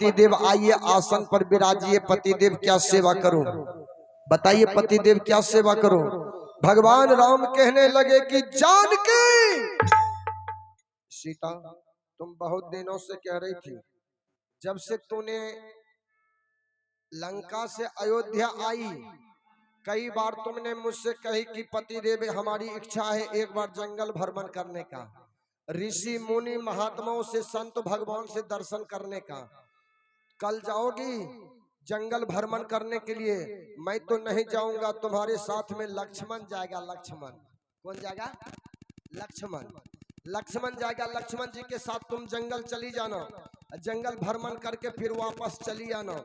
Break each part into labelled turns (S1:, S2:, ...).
S1: पतिदेव आइए आसन पर विराजिए, पतिदेव क्या सेवा करूं, बताइए पतिदेव क्या सेवा करूं। भगवान राम कहने लगे कि जानकी, सीता तुम बहुत दिनों से कह रही थी, जब से तूने लंका से अयोध्या आई, कई बार तुमने मुझसे कही कि पतिदेव हमारी इच्छा है एक बार जंगल भ्रमण करने का, ऋषि मुनि महात्माओं से संत भगवान से दर्शन करने का। कल जाओगी जंगल भ्रमण करने के लिए? मैं तो नहीं जाऊंगा, तुम्हारे साथ में लक्ष्मण जाएगा। लक्ष्मण कौन जाएगा? लक्ष्मण। लक्ष्मण जाएगा, लक्ष्मण जी के साथ तुम जंगल चली जाना, जंगल भ्रमण करके फिर वापस चली आना।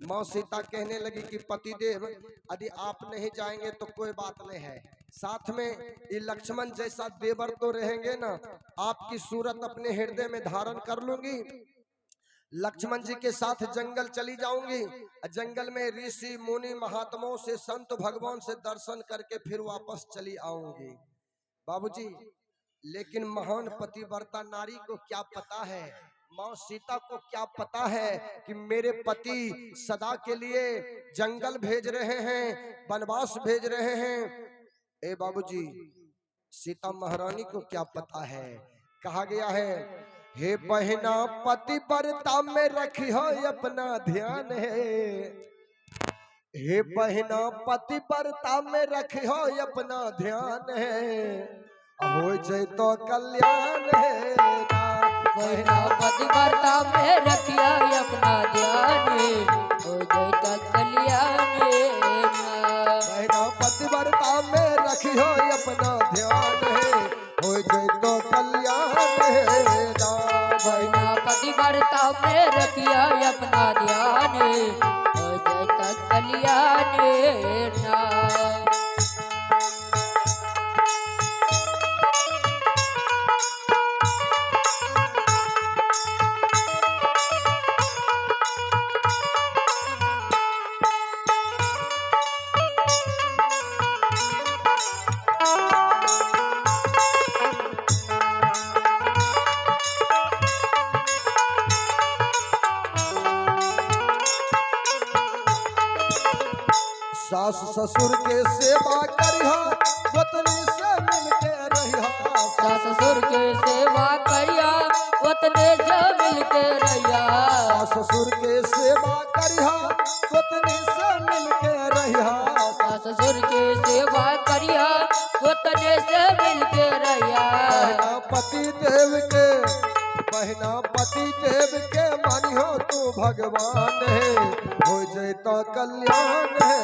S1: माँ सीता कहने लगी कि पतिदेव यदि आप नहीं जाएंगे तो कोई बात नहीं है, साथ में ये लक्ष्मण जैसा देवर तो रहेंगे ना, आपकी सूरत अपने हृदय में धारण कर लूंगी, लक्ष्मण जी के साथ जंगल चली जाऊंगी, जंगल में ऋषि मुनि महात्माओं से संत भगवान से दर्शन करके फिर वापस चली आऊंगी। बाबूजी, लेकिन महान पतिव्रता नारी को क्या पता है, माँ सीता को क्या पता है कि मेरे पति सदा के लिए जंगल भेज रहे हैं, वनवास भेज रहे हैं। ए बाबूजी, सीता महारानी को क्या पता है। कहा गया है, हे बहना पतिव्रता में रखी हो अपना ध्यान है, हे बहना पतिव्रता में रखी हो अपना ध्यान है, हो जाए तो कल्याण है ना।
S2: बहना पतिव्रता में रखिया अपना ध्यान, हो जाए तो कल्याण ना।
S1: बहना पतिव्रता में रखी हो अपना ध्यान है, हो जाए तो कल्याण है ना।
S2: बहना पतिव्रता में रखिया अपना ध्यान, हो जाए तो कल्याण ना।
S1: सास ससुर के सेवा करिहा, गोतनी से मिलके रहिहा।
S2: सास ससुर के सेवा करिया, उतने से मिलके रहिया।
S1: सास ससुर के सेवा करिहा, गोतनी से मिलके रहिहा।
S2: सास ससुर के सेवा करिया, उतने से मिलके रहिया।
S1: बहना पति देव के, बहना पति देव के मानियो तू भगवान है, हो जाए तो कल्याण है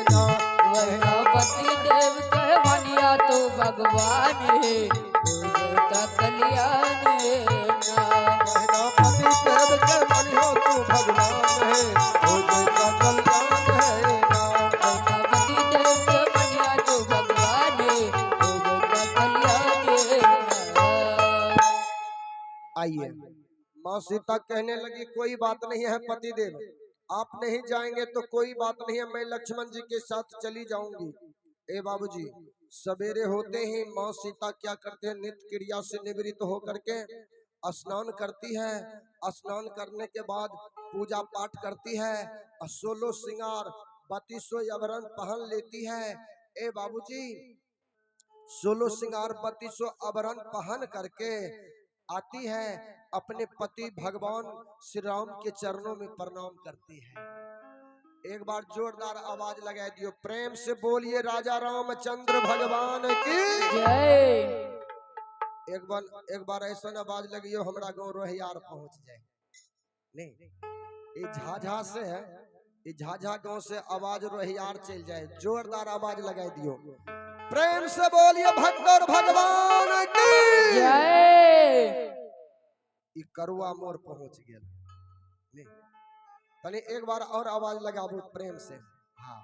S1: ना।
S2: बहना पति देव के मानिया तो भगवान है, हो जाए तो कल्याण ना।
S1: बहना पति देव के मानियो तू भगवान है, हो जाए तो कल्याण है ना।
S2: बहना पति देव के मानिया तो भगवान है, हो जाए तो कल्याण ना।
S1: आइए, माँ सीता कहने लगी कोई बात नहीं है पतिदेव, आप नहीं जाएंगे तो कोई बात नहीं है, मैं लक्ष्मण जी के साथ चली जाऊंगी। ए बाबूजी, सवेरे होते ही माँ सीता क्या करते हैं, नित्य क्रिया से निवृत्त होकर के स्नान करती है। स्नान करने के बाद पूजा पाठ करती है, 16 श्रृंगार 32 आभरण पहन लेती है। ए बाबूजी, 16 श्रृंगार 32 आभरण पहन करके आती है, अपने पति भगवान श्री राम के चरणों में प्रणाम करती है। एक बार जोरदार आवाज लगा दियो, प्रेम से बोलिए राजा रामचंद्र भगवान की
S2: जय।
S1: एक बार ऐसा आवाज लगियो हमरा गाँव रोहियार पहुंच जाए। नहीं, ये झाझा से है, ये झाझा गांव से आवाज रोहियार चल जाए। जोरदार आवाज लगा दियो, प्रेम से बोलिए भक्त और भगवान की
S2: जय।
S1: ई करुआ मोर पहुंच गया। नहीं, तनी एक बार और आवाज लगाबू प्रेम से। हाँ,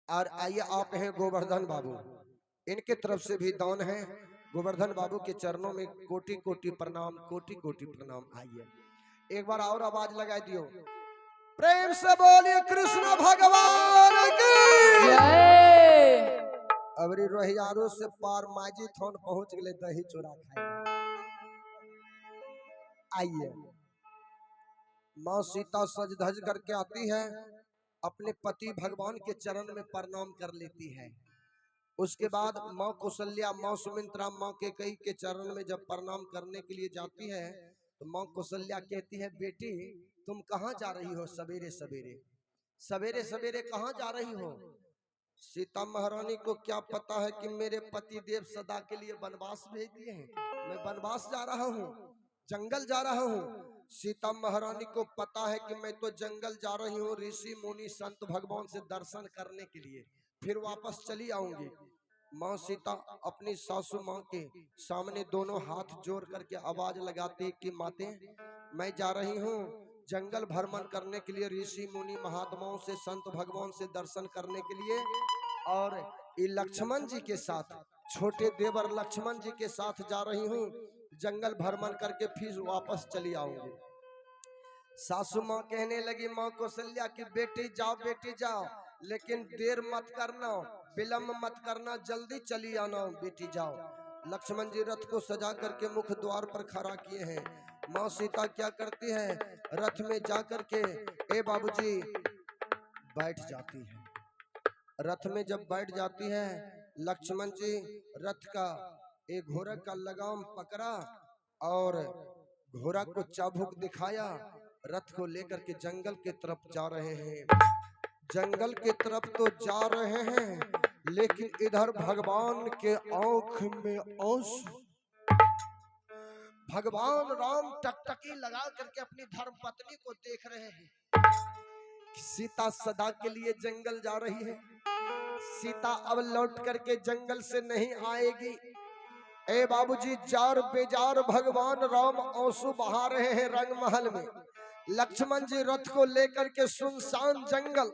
S1: और आइए आप हैं गोवर्धन बाबू, इनके तरफ से भी दान है। गोवर्धन बाबू के चरणों में कोटि कोटि प्रणाम, कोटि कोटि प्रणाम। आइए एक बार और आवाज लगा दियो, प्रेम से बोलिए कृष्ण भगवान की
S2: जय।
S1: अबरी रोहियारो से पार माजी थोन पहुंच गए दही चूड़ा खाए। आइए माँ सीता सज धज करके आती है, अपने पति भगवान के चरण में प्रणाम कर लेती है। उसके बाद माँ कौशल्या, माँ सुमित्रा, माँ कैकेयी के चरण में जब प्रणाम करने के लिए जाती है तो माँ कौशल्या कहती है, बेटी तुम कहाँ जा रही हो सवेरे सवेरे, सवेरे सवेरे कहाँ जा रही हो? सीता महारानी को क्या पता है कि मेरे पति देव सदा के लिए वनवास भेज दिए हैं, मैं वनवास जा रहा हूँ, जंगल जा रहा हूँ। सीता महारानी को पता है कि मैं तो जंगल जा रही हूँ ऋषि मुनि संत भगवान से दर्शन करने के लिए, फिर वापस चली आऊंगी। माँ सीता अपनी सासू माँ के सामने दोनों हाथ जोड़ करके आवाज लगाती कि माते मैं जा रही हूँ जंगल भ्रमण करने के लिए, ऋषि मुनि महात्माओं से संत भगवान से दर्शन करने के लिए, और ये लक्ष्मण जी के साथ, छोटे देवर लक्ष्मण जी के साथ जा रही हूँ, जंगल भ्रमण करके फिर वापस चली आऊंगी। सासू माँ कहने लगी माँ कौशल्या की बेटी जाओ, लेकिन देर मत करना, विलम्ब मत करना, जल्दी चली आना बेटी जाओ। लक्ष्मण जी रथ को सजा करके मुख द्वार पर खड़ा किए हैं। माँ सीता क्या करती है, रथ में जा करके ए बाबूजी बैठ जाती है। रथ में जब बैठ जाती है, लक्ष्मण जी रथ का एक घोड़ा का लगाम पकड़ा और घोड़ा को चाबुक दिखाया, रथ को लेकर के जंगल की तरफ जा रहे हैं। जंगल की तरफ तो जा रहे हैं, लेकिन इधर भगवान के आंख में आंसू। भगवान राम टकटकी लगा करके अपनी धर्म पत्नी को देख रहे हैं। सीता सदा के लिए जंगल जा रही है, सीता अब लौट करके जंगल से नहीं आएगी। ए बाबूजी जार बेजार भगवान राम आंसू बहा रहे हैं रंगमहल में। लक्ष्मण जी रथ को लेकर के सुनसान जंगल,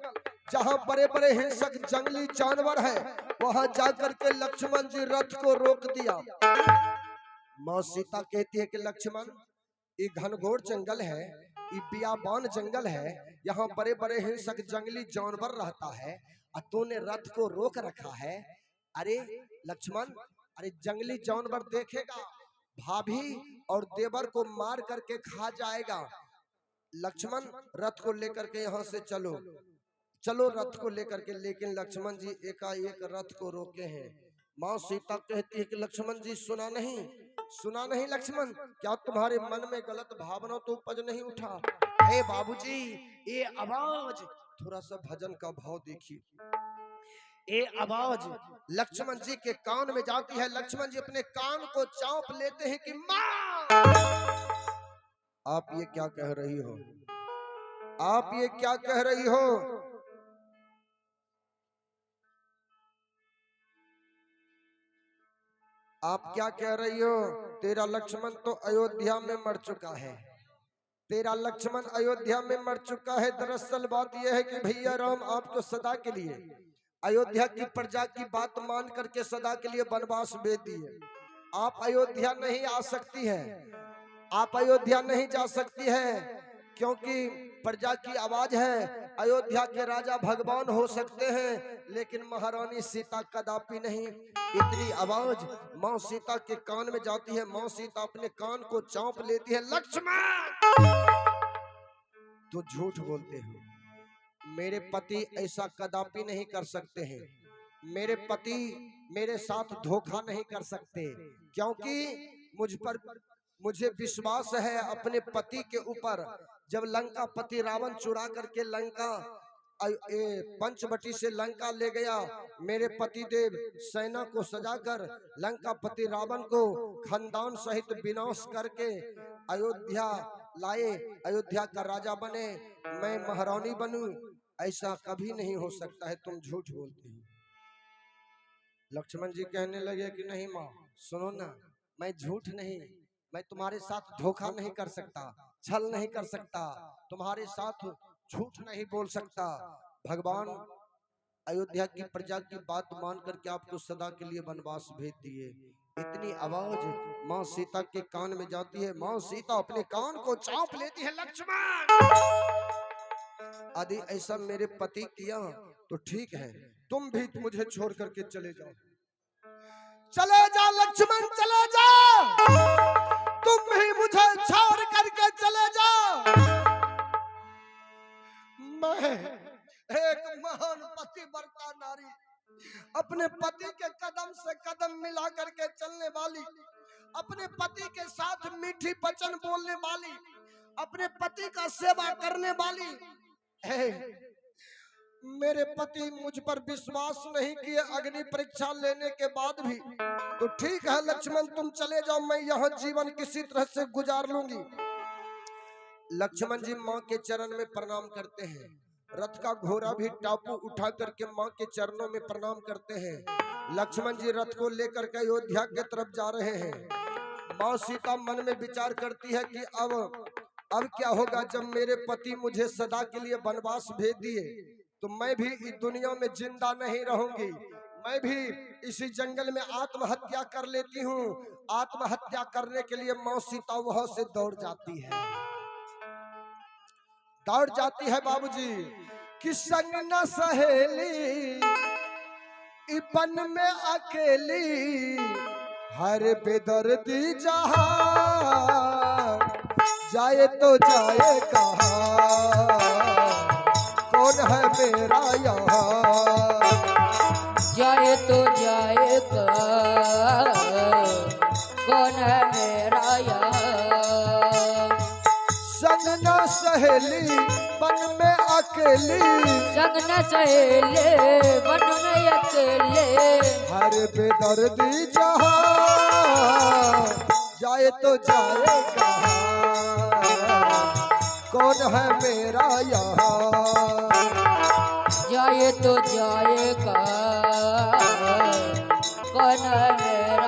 S1: जहां बड़े बड़े हिंसक जंगली जानवर है, वहां जाकर के लक्ष्मण जी रथ को रोक दिया। माँ सीता कहती है कि लक्ष्मण ये घनघोर जंगल है, ये बियाबान जंगल है, यहाँ बड़े बड़े हिंसक जंगली जानवर रहता है और तूने रथ को रोक रखा है। अरे लक्ष्मण, अरे जंगली जानवर देखेगा भाभी और देवर को मार करके खा जाएगा। लक्ष्मण रथ को लेकर के यहाँ से चलो, चलो रथ को लेकर के। लेकिन लक्ष्मण जी एकाएक रथ को रोके हैं। माँ सीता कहती है कि लक्ष्मण जी सुना नहीं लक्ष्मण, क्या तुम्हारे मन में गलत भावना तो उपज नहीं उठा? हे बाबूजी ये आवाज, थोड़ा सा भजन का भाव देखिए, ये आवाज लक्ष्मण जी के कान में जाती है। लक्ष्मण जी अपने कान को चाँप लेते हैं कि माँ, आप ये क्या कह रही हो, आप ये क्या कह रही हो? आप क्या कह रही हो? तेरा लक्ष्मण तो अयोध्या में मर चुका है, तेरा लक्ष्मण अयोध्या में मर चुका है। दरअसल बात यह है कि भैया राम आपको सदा के लिए अयोध्या की प्रजा की बात मान करके सदा के लिए वनवास भेज दिए। आप अयोध्या नहीं आ सकती है, आप अयोध्या नहीं जा सकती है, क्योंकि प्रजा की आवाज है। अयोध्या के राजा भगवान हो सकते हैं, लेकिन महारानी सीता कदापि नहीं। इतनी आवाज माँ सीता के कान में जाती है। माँ सीता अपने कान को चाँप लेती है। लक्ष्मण तो झूठ बोलते हो, मेरे पति ऐसा कदापि नहीं कर सकते हैं, मेरे पति मेरे साथ धोखा नहीं कर सकते, क्योंकि मुझे विश्वास है अपने पति के ऊपर। जब लंका पति रावण चुरा करके लंका पंचवटी से लंका ले गया, मेरे पति देव सेना को सजाकर लंका पति रावण को खानदान सहित विनाश करके अयोध्या लाए, अयोध्या का राजा बने, मैं महारानी बनूं, ऐसा कभी नहीं हो सकता है, तुम झूठ बोलते हो। लक्ष्मण जी कहने लगे कि नहीं माँ सुनो ना, मैं झूठ नहीं, मैं तुम्हारे साथ धोखा नहीं कर सकता, छल नहीं कर सकता, तुम्हारे साथ झूठ नहीं बोल सकता। भगवान अयोध्या की प्रजा की बात मान करके आपको सदा के लिए वनवास भेज दिए। इतनी आवाज माँ सीता के कान में जाती है। माँ सीता अपने कान को चाँप लेती है। लक्ष्मण यदि ऐसा मेरे पति किया तो ठीक है, तुम भी मुझे छोड़ करके चले जाओ, चले जा लक्ष्मण चले जा, तुम ही मुझे छोड़ करके चले जा। मैं एक महान पतिव्रता नारी, अपने पति के कदम से कदम मिला करके चलने वाली, अपने पति के साथ मीठी वचन बोलने वाली, अपने पति का सेवा करने वाली है। मेरे पति मुझ पर विश्वास नहीं किए अग्नि परीक्षा लेने के बाद भी, तो ठीक है लक्ष्मण तुम चले जाओ, मैं यहाँ जीवन किसी तरह से गुजार लूंगी। लक्ष्मण जी माँ के चरण में प्रणाम करते हैं। रथ का घोड़ा भी टापू उठा करके माँ के चरणों में प्रणाम करते हैं। लक्ष्मण जी रथ को लेकर के अयोध्या के तरफ जा रहे हैं। माँ सीता मन में विचार करती है कि अब क्या होगा जब मेरे पति मुझे सदा के लिए वनवास भेज दिए, तो मैं भी इस दुनिया में जिंदा नहीं रहूंगी, मैं भी इसी जंगल में आत्महत्या कर लेती हूँ। आत्महत्या करने के लिए माँ सीता वहां से दौड़ जाती है बाबूजी। कि संग न सहेली वन में अकेली, हर बेदर्दी जहां जाए तो जाए कहाँ, कौन है मेरा यहाँ,
S2: जाए तो जाए कौन है मेरा यहाँ।
S1: संग न सहेली वन में अकेली,
S2: संग न सहेले वन में अकेले,
S1: हर बेदर्दी जहाँ जाए तो जाए कहाँ, कौन है मेरा यहाँ,
S2: जाए तो जाए कौन है मेरा